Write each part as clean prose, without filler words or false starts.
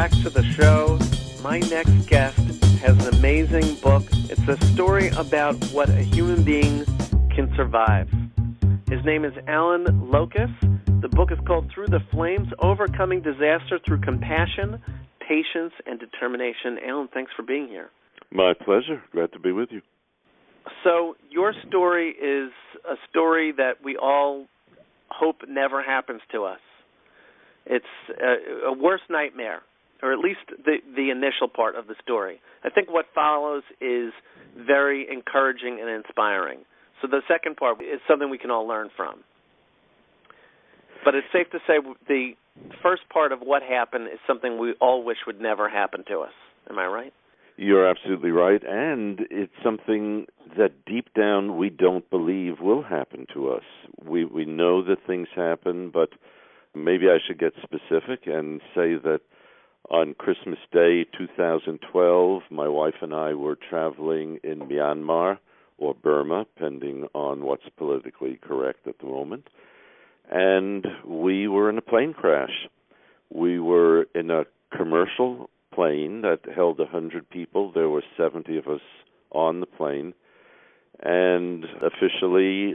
back to the show. My next guest has an amazing book. It's a story about what a human being can survive. His name is Allan Lokos. The book is called Through the Flames, Overcoming Disaster Through Compassion, Patience, and Determination. Allan, thanks for being here. My pleasure. Glad to be with you. So your story is a story that we all hope never happens to us. It's a worst nightmare, or at least the initial part of the story. I think what follows is very encouraging and inspiring. So the second part is something we can all learn from. But it's safe to say the first part of what happened is something we all wish would never happen to us. Am I right? You're absolutely right, and it's something that deep down we don't believe will happen to us. We know that things happen, but maybe I should get specific and say that on Christmas Day 2012, my wife and I were traveling in Myanmar or Burma, depending on what's politically correct at the moment, and we were in a plane crash. We were in a commercial plane that held 100 people. There were 70 of us on the plane, and officially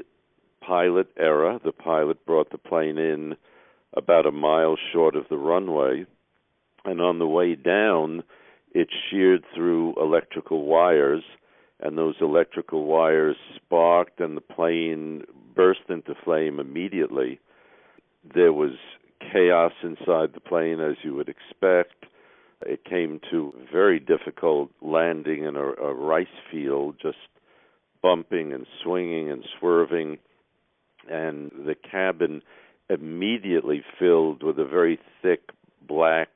pilot error. The pilot brought the plane in about a mile short of the runway, and on the way down, it sheared through electrical wires, and those electrical wires sparked, and the plane burst into flame immediately. There was chaos inside the plane, as you would expect. It came to a very difficult landing in a rice field, just bumping and swinging and swerving, and the cabin immediately filled with a very thick, black,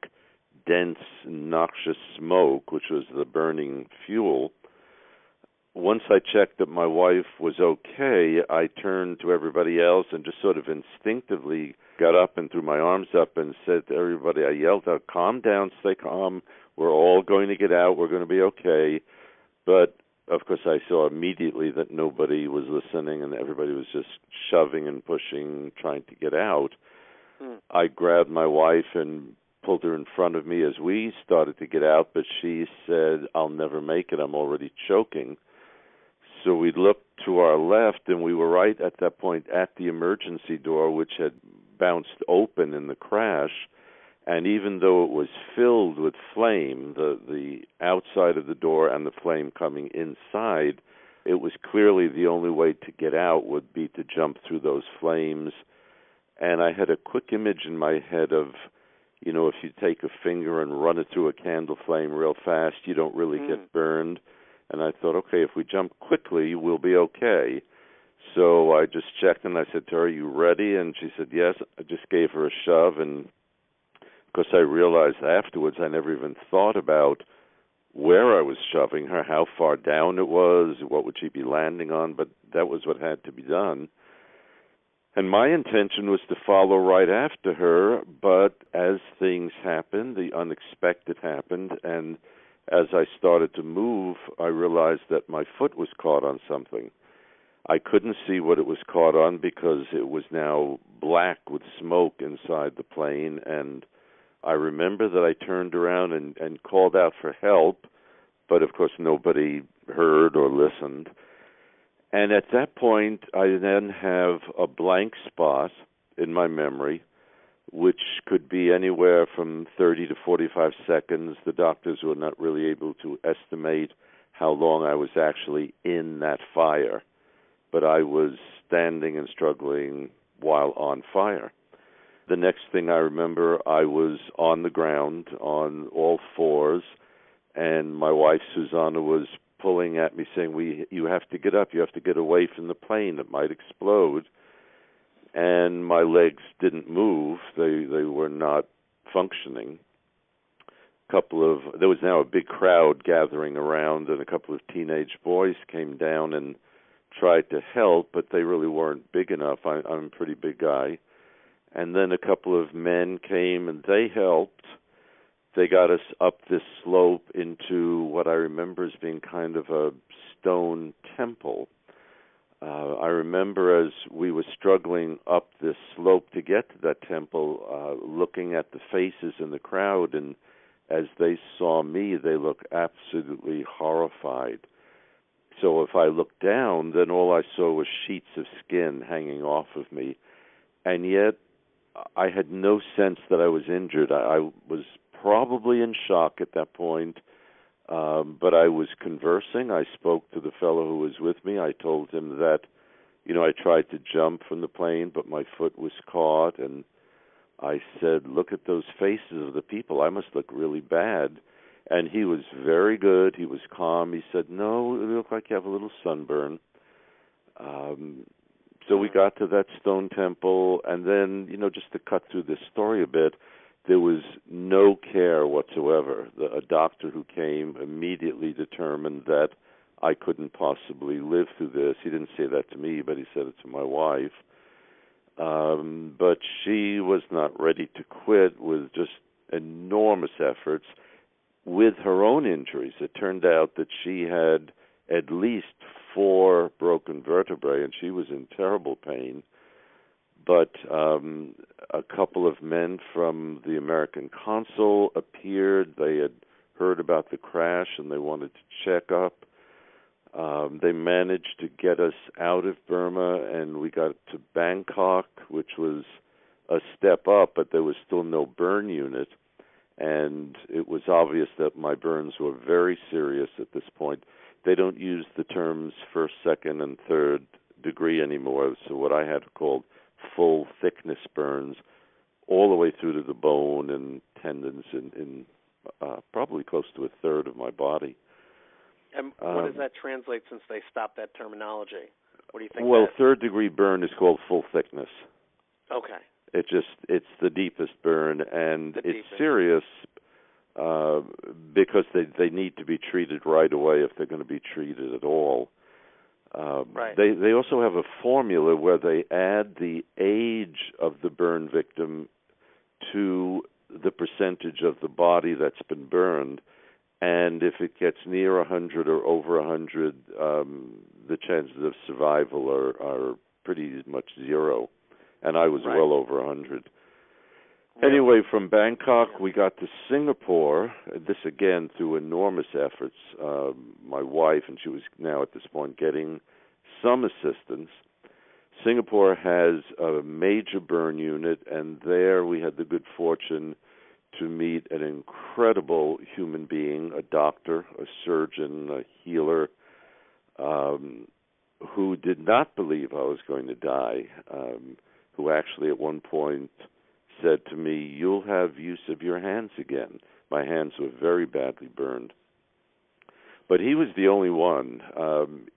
dense, noxious smoke, which was the burning fuel. Once I checked that my wife was okay, I turned to everybody else and just sort of instinctively got up and threw my arms up and said to everybody, I yelled out, calm down, stay calm, we're all going to get out, we're going to be okay. But, of course, I saw immediately that nobody was listening and everybody was just shoving and pushing, trying to get out. I grabbed my wife and pulled her in front of me as we started to get out, but she said, I'll never make it, I'm already choking. So we looked to our left, and we were right at that point at the emergency door, which had bounced open in the crash. And even though it was filled with flame, the outside of the door and the flame coming inside, it was clearly the only way to get out would be to jump through those flames. And I had a quick image in my head of, you know, if you take a finger and run it through a candle flame real fast, you don't really get burned. And I thought, okay, if we jump quickly, we'll be okay. So I just checked and I said to her, are you ready? And she said, yes. I just gave her a shove. And of course, I realized afterwards I never even thought about where I was shoving her, how far down it was, what would she be landing on. But that was what had to be done. And my intention was to follow right after her. But as things happened, the unexpected happened. And as I started to move, I realized that my foot was caught on something. I couldn't see what it was caught on because it was now black with smoke inside the plane, and I remember that I turned around and called out for help, but of course nobody heard or listened. And at that point, I then have a blank spot in my memory, which could be anywhere from 30 to 45 seconds. The doctors were not really able to estimate how long I was actually in that fire, but I was standing and struggling while on fire. The next thing I remember, I was on the ground on all fours, and my wife, Susanna, was pulling at me saying, you have to get up, you have to get away from the plane, it might explode. And my legs didn't move. They were not functioning. There was now a big crowd gathering around, and a couple of teenage boys came down and tried to help, but they really weren't big enough. I'm a pretty big guy. And then a couple of men came, and they helped. They got us up this slope into what I remember as being kind of a stone temple. I remember as we were struggling up this slope to get to that temple, looking at the faces in the crowd and as they saw me, they looked absolutely horrified. So if I looked down, then all I saw was sheets of skin hanging off of me. And yet, I had no sense that I was injured. I was probably in shock at that point, but I was conversing. I spoke to the fellow who was with me. I told him that, I tried to jump from the plane, but my foot was caught, and I said, look at those faces of the people. I must look really bad. And he was very good. He was calm. He said, no, you look like you have a little sunburn. So we got to that stone temple, and then, just to cut through this story a bit, there was no care whatsoever. A doctor who came immediately determined that I couldn't possibly live through this. He didn't say that to me, but he said it to my wife. But she was not ready to quit with just enormous efforts with her own injuries. It turned out that she had at least 4 broken vertebrae, and she was in terrible pain. But a couple of men from the American consul appeared. They had heard about the crash, and they wanted to check up. They managed to get us out of Burma, and we got to Bangkok, which was a step up, but there was still no burn unit. And it was obvious that my burns were very serious at this point. They don't use the terms first, second, and third degree anymore. So what I had called full thickness burns, all the way through to the bone and tendons in probably close to a third of my body. And what does that translate since they stopped that terminology? What do you think? Well, third-degree burn is called full thickness. Okay. It's the deepest burn, and it's serious because they need to be treated right away if they're going to be treated at all. Right. They also have a formula where they add the age of the burn victim to the percentage of the body that's been burned, and if it gets near 100 or over 100, the chances of survival are pretty much zero. And I was well over 100. Anyway, from Bangkok, we got to Singapore, this again through enormous efforts. My wife, and she was now at this point getting some assistance. Singapore has a major burn unit, and there we had the good fortune to meet an incredible human being, a doctor, a surgeon, a healer, who did not believe I was going to die, who actually at one point said to me, you'll have use of your hands again. My hands were very badly burned. But he was the only one.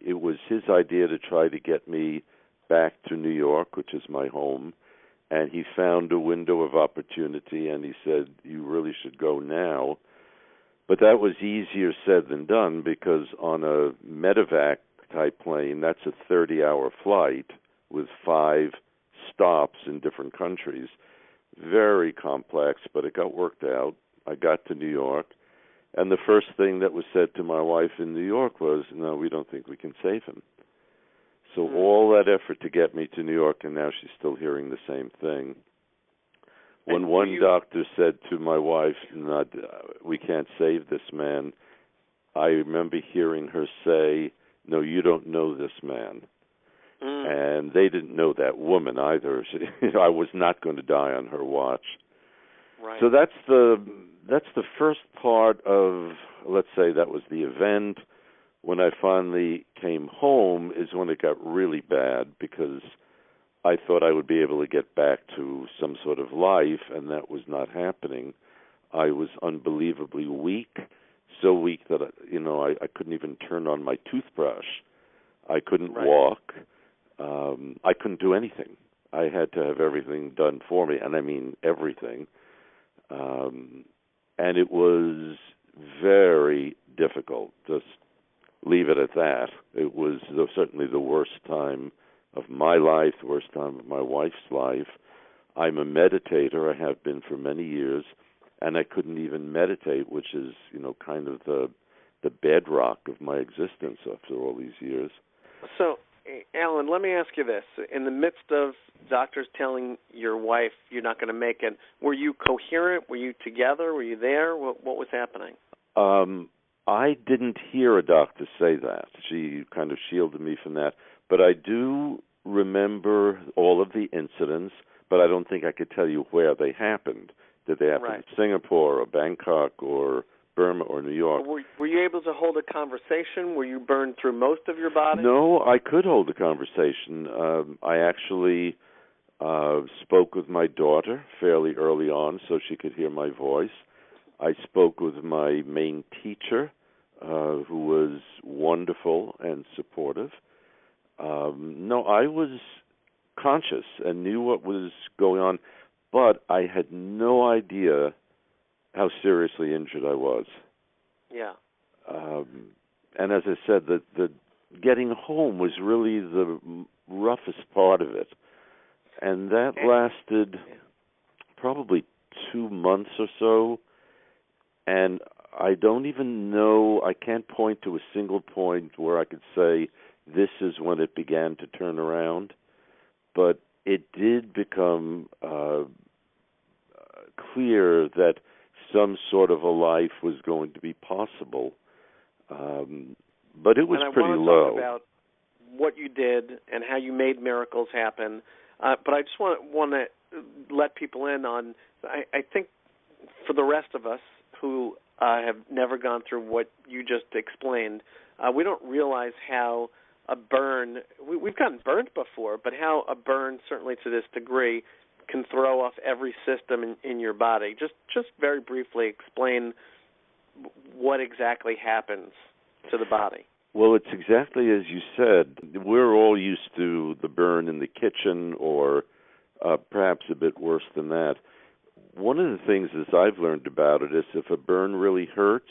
It was his idea to try to get me back to New York, which is my home, and he found a window of opportunity, and he said, you really should go now. But that was easier said than done, because on a medevac-type plane, that's a 30-hour flight with 5 stops in different countries. Very complex, but it got worked out. I got to New York, and the first thing that was said to my wife in New York was, no, we don't think we can save him. So all that effort to get me to New York, and now she's still hearing the same thing. When one doctor said to my wife, no, we can't save this man, I remember hearing her say, no, you don't know this man. And they didn't know that woman either. I was not going to die on her watch. Right. So that's the first part of, let's say that was the event. When I finally came home is when it got really bad, because I thought I would be able to get back to some sort of life, and that was not happening. I was unbelievably weak, so weak that I couldn't even turn on my toothbrush. I couldn't walk. I couldn't do anything. I had to have everything done for me, and I mean everything. And it was very difficult. Just leave it at that. It was certainly the worst time of my life, the worst time of my wife's life. I'm a meditator. I have been for many years, and I couldn't even meditate, which is, kind of the bedrock of my existence after all these years. So Allan, let me ask you this. In the midst of doctors telling your wife you're not going to make it, were you coherent? Were you together? Were you there? What was happening? I didn't hear a doctor say that. She kind of shielded me from that. But I do remember all of the incidents, but I don't think I could tell you where they happened. Did they happen in Singapore or Bangkok or Burma or New York? Were you able to hold a conversation? Were you burned through most of your body? No, I could hold a conversation. I actually spoke with my daughter fairly early on so she could hear my voice. I spoke with my main teacher, who was wonderful and supportive. No, I was conscious and knew what was going on, but I had no idea how seriously injured I was. Yeah. And as I said, the getting home was really the roughest part of it. And that lasted probably 2 months or so. And I don't even know, I can't point to a single point where I could say this is when it began to turn around. But it did become clear that some sort of a life was going to be possible. But it was pretty low. And I want to talk about what you did and how you made miracles happen. But I just want to let people in on, I think for the rest of us who have never gone through what you just explained, we don't realize how a burn, we've gotten burned before, but how a burn, certainly to this degree, can throw off every system in your body. Just very briefly explain what exactly happens to the body. Well, it's exactly as you said. We're all used to the burn in the kitchen or perhaps a bit worse than that. One of the things as I've learned about it is if a burn really hurts,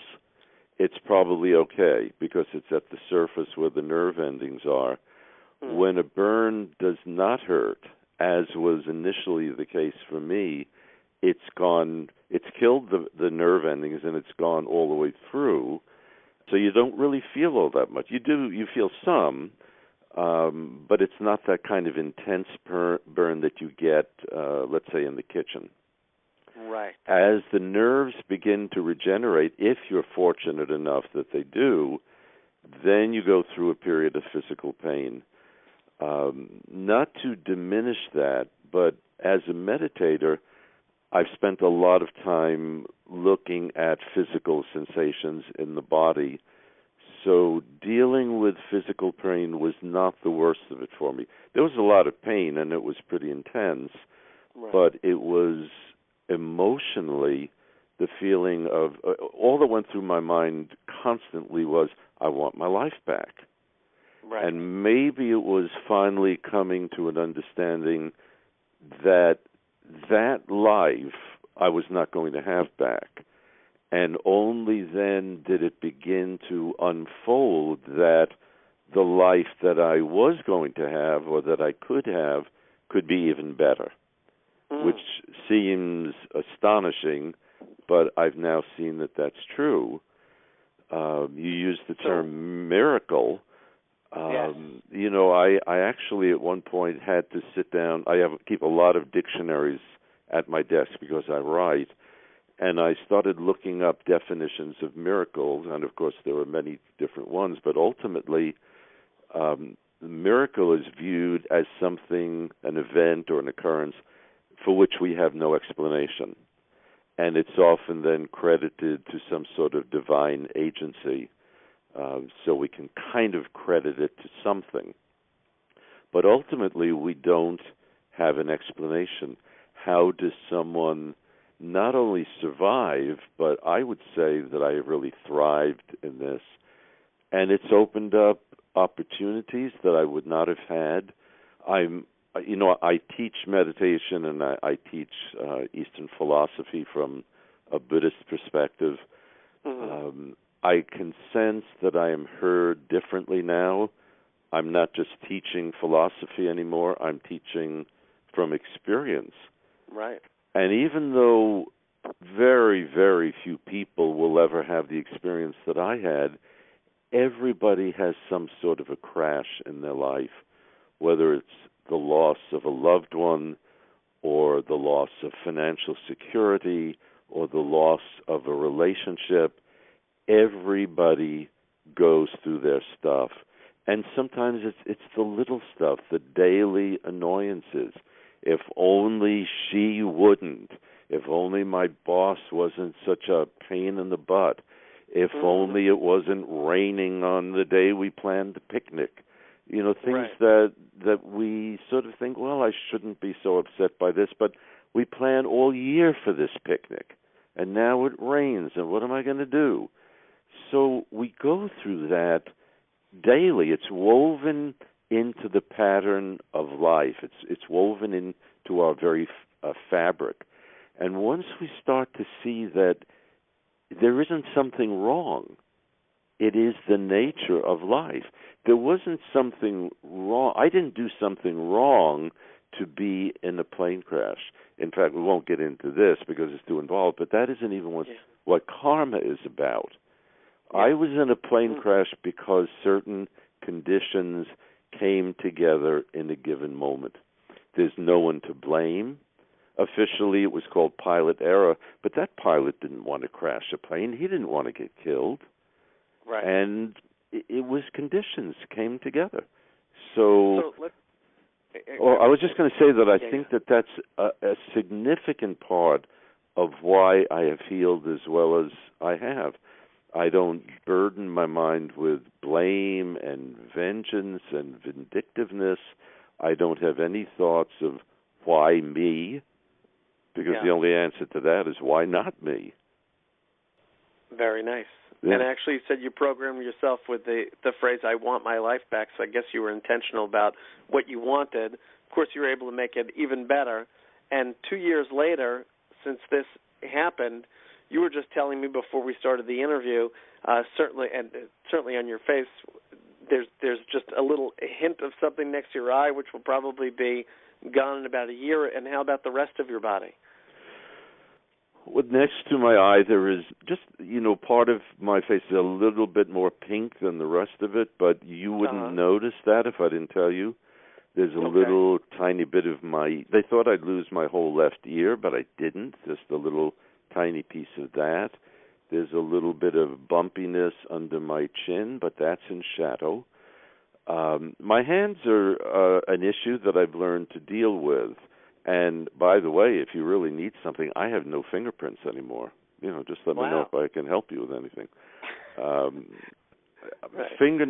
it's probably okay because it's at the surface where the nerve endings are. When a burn does not hurt, as was initially the case for me, it's killed the nerve endings and it's gone all the way through. So you don't really feel all that much. You feel some, but it's not that kind of intense burn that you get, let's say, in the kitchen. Right. As the nerves begin to regenerate, if you're fortunate enough that they do, then you go through a period of physical pain. Not to diminish that, but as a meditator, I've spent a lot of time looking at physical sensations in the body. So dealing with physical pain was not the worst of it for me. There was a lot of pain, and it was pretty intense, but it was emotionally the feeling of all that went through my mind constantly was, I want my life back. Right. And maybe it was finally coming to an understanding that life I was not going to have back. And only then did it begin to unfold that the life that I was going to have or that I could have could be even better, which seems astonishing, but I've now seen that that's true. You used the term miracle. Yes. You know, I actually at one point had to sit down. I keep a lot of dictionaries at my desk because I write, and I started looking up definitions of miracles, and of course there were many different ones, but ultimately the miracle is viewed as something, an event or an occurrence for which we have no explanation. And it's often then credited to some sort of divine agency, so we can kind of credit it to something. But ultimately, we don't have an explanation. How does someone not only survive, but I would say that I have really thrived in this. And it's opened up opportunities that I would not have had. I teach meditation and I teach Eastern philosophy from a Buddhist perspective. I can sense that I am heard differently now. I'm not just teaching philosophy anymore. I'm teaching from experience. Right. And even though very, very few people will ever have the experience that I had, everybody has some sort of a crash in their life. whether it's the loss of a loved one or the loss of financial security or the loss of a relationship. Everybody goes through their stuff. And sometimes it's the little stuff, the daily annoyances. If only she wouldn't. If only my boss wasn't such a pain in the butt. If only it wasn't raining on the day we planned the picnic. You know, things that we sort of think, well, I shouldn't be so upset by this, but we plan all year for this picnic, and now it rains, and what am I going to do? So we go through that daily. It's woven into the pattern of life. It's woven into our very fabric. And once we start to see that there isn't something wrong, it is the nature of life. There wasn't something wrong. I didn't do something wrong to be in a plane crash. In fact, we won't get into this because it's too involved, but that isn't even what karma is about. Yeah. I was in a plane crash because certain conditions came together in a given moment. There's no one to blame. Officially, it was called pilot error, but that pilot didn't want to crash a plane. He didn't want to get killed. Right. And it was conditions came together. So I was just going to say that I think that that's a significant part of why I have healed as well as I have. I don't burden my mind with blame and vengeance and vindictiveness. I don't have any thoughts of why me, because the only answer to that is why not me. Very nice. Yeah. And actually, you said you programmed yourself with the phrase, I want my life back, so I guess you were intentional about what you wanted. Of course, you were able to make it even better. And 2 years later, since this happened, you were just telling me before we started the interview, certainly on your face, there's just a little hint of something next to your eye, which will probably be gone in about a year. And how about the rest of your body? Well, next to my eye, there is just, part of my face is a little bit more pink than the rest of it, but you wouldn't notice that if I didn't tell you. There's a little tiny bit of they thought I'd lose my whole left ear, but I didn't. Just a little tiny piece of that. There's a little bit of bumpiness under my chin, but that's in shadow. My hands are an issue that I've learned to deal with. And by the way, if you really need something, I have no fingerprints anymore. Just let me know if I can help you with anything.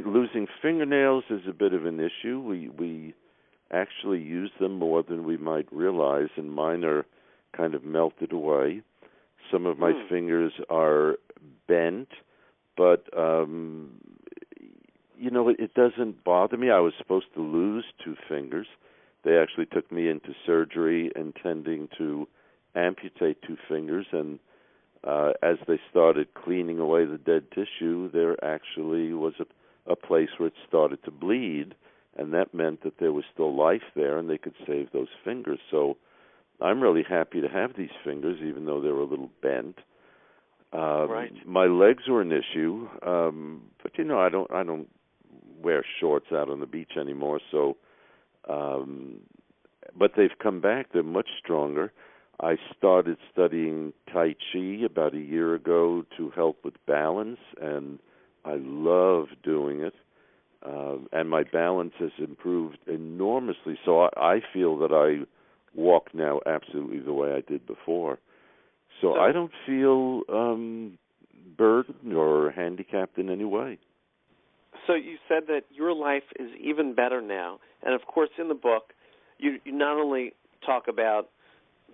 Losing fingernails is a bit of an issue. We actually use them more than we might realize, and mine are kind of melted away. Some of my fingers are bent, but it doesn't bother me. I was supposed to lose 2 fingers. They actually took me into surgery intending to amputate 2 fingers, and as they started cleaning away the dead tissue, there actually was a place where it started to bleed, and that meant that there was still life there and they could save those fingers. So I'm really happy to have these fingers, even though they're a little bent. My legs were an issue, but I don't wear shorts out on the beach anymore, so but they've come back. They're much stronger. I started studying Tai Chi about a year ago to help with balance, and I love doing it. And my balance has improved enormously, so I feel that I walk now absolutely the way I did before. So I don't feel burdened or handicapped in any way. So you said that your life is even better now. And, of course, in the book, you not only talk about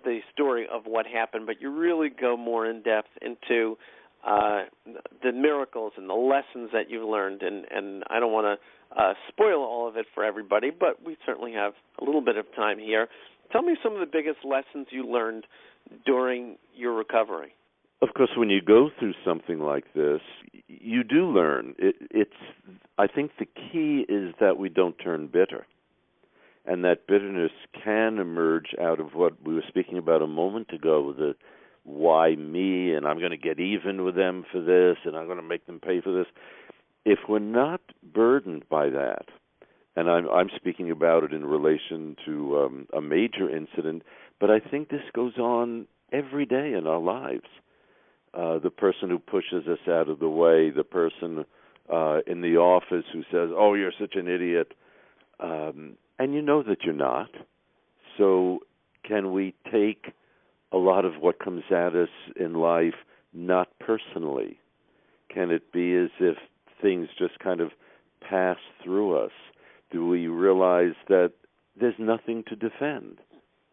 the story of what happened, but you really go more in depth into the miracles and the lessons that you've learned. And I don't want to spoil all of it for everybody, but we certainly have a little bit of time here. Tell me some of the biggest lessons you learned during your recovery. Of course, when you go through something like this, you do learn. I think the key is that we don't turn bitter, and that bitterness can emerge out of what we were speaking about a moment ago, the why me, and I'm going to get even with them for this, and I'm going to make them pay for this. If we're not burdened by that, and I'm speaking about it in relation to a major incident, but I think this goes on every day in our lives. The person who pushes us out of the way, the person in the office who says, "Oh, you're such an idiot," and you know that you're not. So can we take a lot of what comes at us in life not personally? Can it be as if things just kind of pass through us? Do we realize that there's nothing to defend?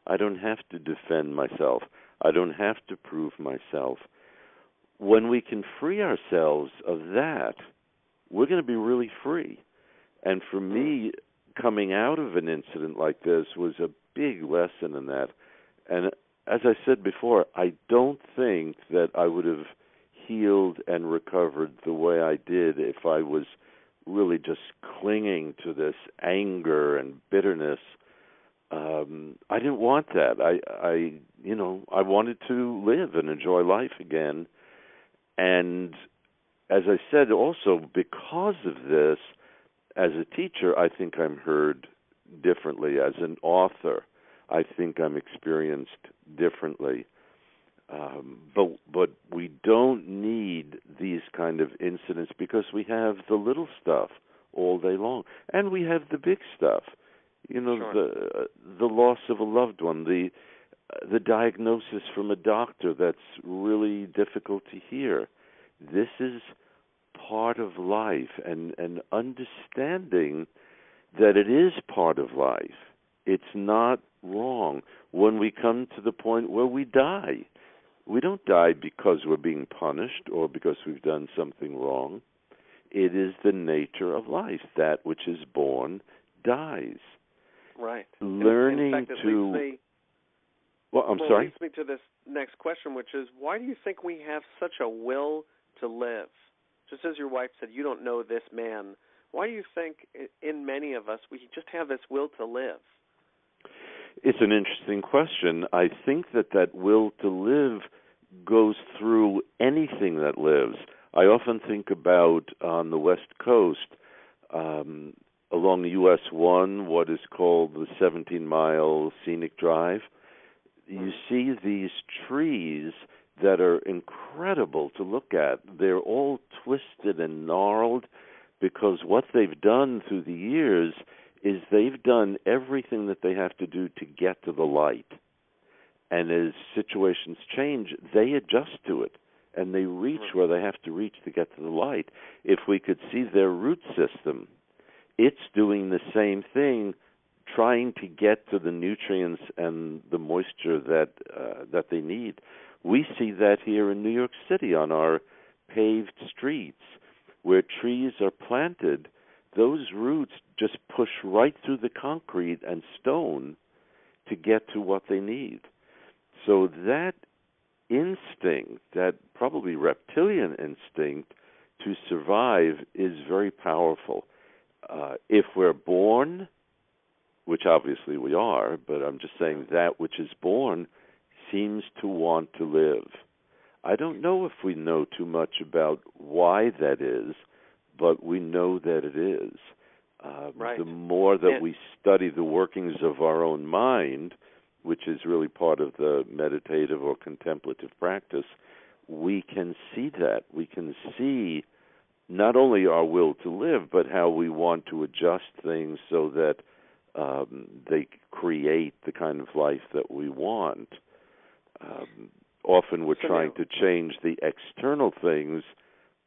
I don't have to defend myself. I don't have to prove myself. When we can free ourselves of that, we're going to be really free. And for me, coming out of an incident like this was a big lesson in that. And as I said before, I don't think that I would have healed and recovered the way I did if I was really just clinging to this anger and bitterness. I didn't want that. I wanted to live and enjoy life again. And as I said, also because of this, as a teacher, I think I'm heard differently. As an author, I think I'm experienced differently. But we don't need these kind of incidents because we have the little stuff all day long, and we have the big stuff. Sure. The loss of a loved one, the diagnosis from a doctor that's really difficult to hear. This is part of life, and understanding that it is part of life. It's not wrong. When we come to the point where we die, we don't die because we're being punished or because we've done something wrong. It is the nature of life. That which is born dies. Right. Learning in fact, sorry? It leads me to this next question, which is, why do you think we have such a will to live? Just as your wife said, you don't know this man. Why do you think in many of us we just have this will to live? It's an interesting question. I think that will to live goes through anything that lives. I often think about on the West Coast, along the US 1, what is called the 17-mile scenic drive. You see these trees that are incredible to look at. They're all twisted and gnarled because what they've done through the years is they've done everything that they have to do to get to the light. And as situations change, they adjust to it, and they reach where they have to reach to get to the light. If we could see their root system, it's doing the same thing, trying to get to the nutrients and the moisture that they need. We see that here in New York City on our paved streets, where trees are planted. Those roots just push right through the concrete and stone to get to what they need. So that instinct, that probably reptilian instinct to survive, is very powerful. If we're born, which obviously we are, but I'm just saying that which is born seems to want to live. I don't know if we know too much about why that is, but we know that it is. Right. The more that we study the workings of our own mind, which is really part of the meditative or contemplative practice, we can see that. We can see not only our will to live, but how we want to adjust things so that they create the kind of life that we want. Often we're trying to change the external things,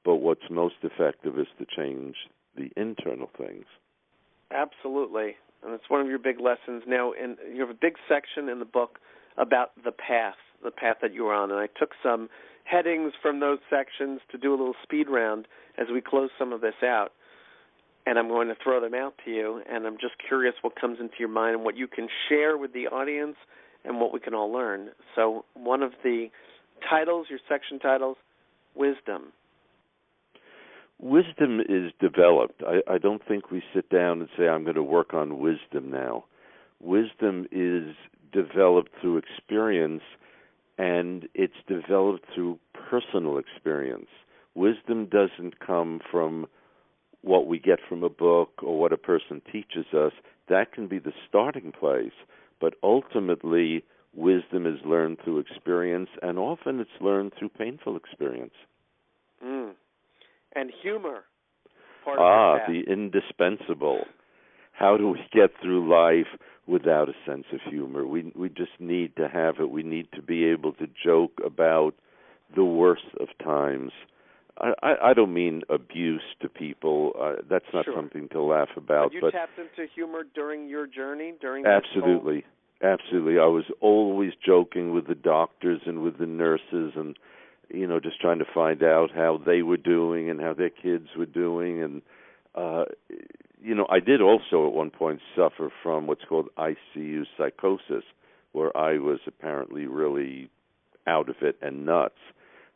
but what's most effective is to change the internal things. Absolutely. And it's one of your big lessons. Now, and you have a big section in the book about the path that you were on. And I took some headings from those sections to do a little speed round as we close some of this out. And I'm going to throw them out to you. And I'm just curious what comes into your mind and what you can share with the audience and what we can all learn. So one of the titles, your section titles, Wisdom. Wisdom is developed. I don't think we sit down and say, I'm going to work on wisdom now. Wisdom is developed through experience, and it's developed through personal experience. Wisdom doesn't come from what we get from a book or what a person teaches us, that can be the starting place. But ultimately, wisdom is learned through experience, and often it's learned through painful experience. And humor. Part of the indispensable. How do we get through life without a sense of humor? We just need to have it. We need to be able to joke about the worst of times. I don't mean abuse to people. That's not something to laugh about. But you tapped into humor during your journey? Absolutely. Absolutely. I was always joking with the doctors and with the nurses and, just trying to find out how they were doing and how their kids were doing. And, I did also at one point suffer from what's called ICU psychosis, where I was apparently really out of it and nuts.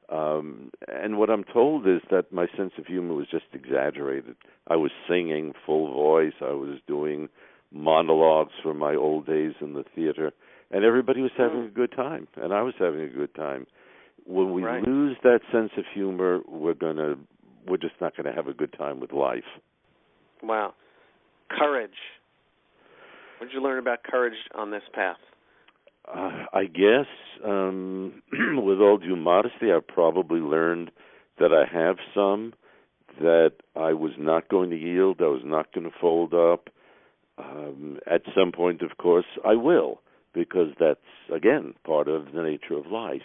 And what I'm told is that my sense of humor was just exaggerated. I was singing full voice. I was doing monologues from my old days in the theater, and everybody was having a good time, and I was having a good time. When we lose that sense of humor, we're just not going to have a good time with life. Wow. Courage. What did you learn about courage on this path? I guess, with all due modesty, I probably learned that I have some, that I was not going to yield, I was not going to fold up. At some point, of course, I will, because that's, again, part of the nature of life.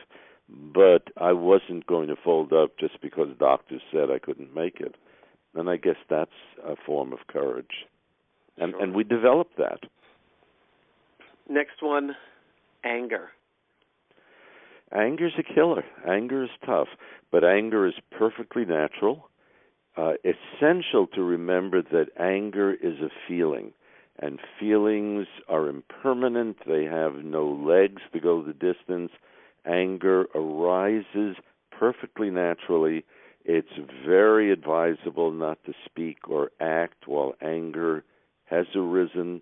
But I wasn't going to fold up just because doctors said I couldn't make it. And I guess that's a form of courage. And we developed that. Next one, anger. Anger's a killer. Anger is tough, but anger is perfectly natural. Essential to remember that anger is a feeling, and feelings are impermanent. They have no legs to go the distance. Anger arises perfectly naturally. It's very advisable not to speak or act while anger has arisen.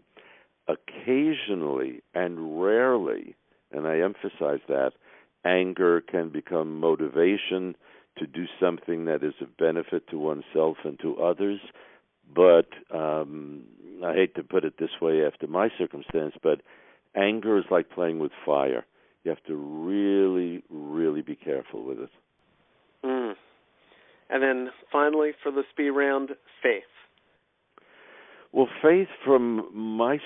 Occasionally and rarely, and I emphasize that, anger can become motivation to do something that is of benefit to oneself and to others. But I hate to put it this way after my circumstance, but anger is like playing with fire. You have to really, really be careful with it. And then finally, for the speed round, faith. Well, faith, from my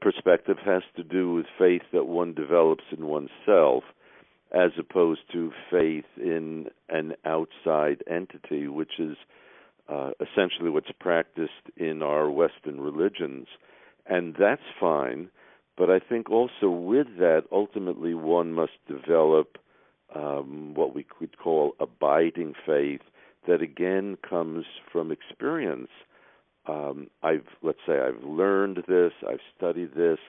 perspective, has to do with faith that one develops in oneself, as opposed to faith in an outside entity, which is essentially what's practiced in our Western religions. And that's fine, but I think also with that, ultimately one must develop what we could call abiding faith that, again, comes from experience. I've learned this, I've studied this,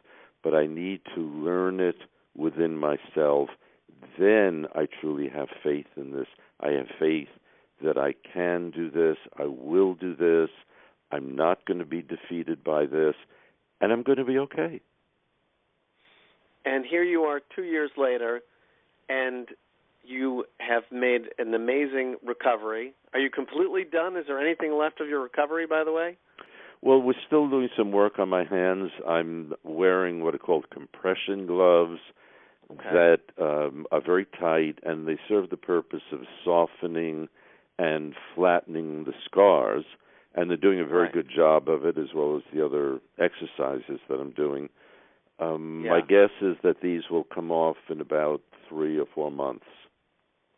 but I need to learn it within myself. Then I truly have faith in this. I have faith that I can do this, I will do this, I'm not going to be defeated by this, and I'm going to be okay. And here you are 2 years later, and you have made an amazing recovery. Are you completely done? Is there anything left of your recovery, by the way? Well, we're still doing some work on my hands. I'm wearing what are called compression gloves that are very tight, and they serve the purpose of softening and flattening the scars. And they're doing a very good job of it, as well as the other exercises that I'm doing. My guess is that these will come off in about 3 or 4 months.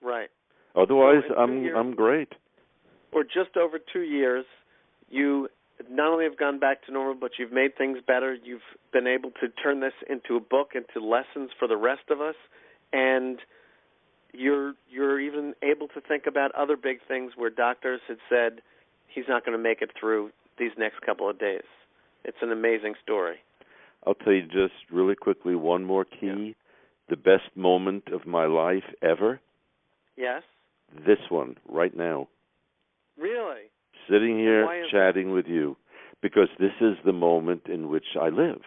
Right. Otherwise, I'm great. Or just over 2 years, you not only have gone back to normal, but you've made things better. You've been able to turn this into a book, into lessons for the rest of us, and you're even able to think about other big things where doctors had said he's not going to make it through these next couple of days. It's an amazing story. I'll tell you just really quickly one more key. Yeah. The best moment of my life ever? Yes? This one, right now. Really? Sitting here chatting with you, because this is the moment in which I live.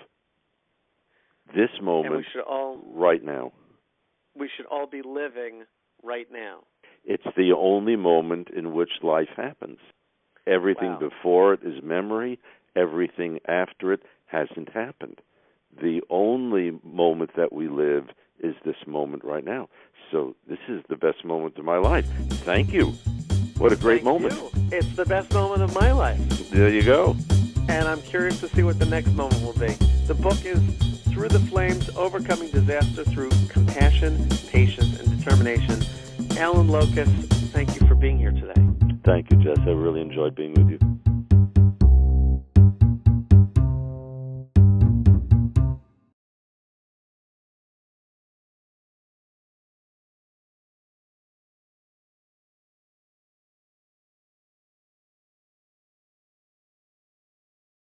This moment, right now. We should all be living right now. It's the only moment in which life happens. Everything Wow. before it is memory. Everything after it hasn't happened. The only moment that we live is this moment right now. So this is the best moment of my life. Thank you. What a great moment. You. It's the best moment of my life. There you go. And I'm curious to see what the next moment will be. The book is Through the Flames, Overcoming Disaster Through Compassion, Patience, and Determination. Allan Lokos, thank you for being here today. Thank you, Jess. I really enjoyed being with you.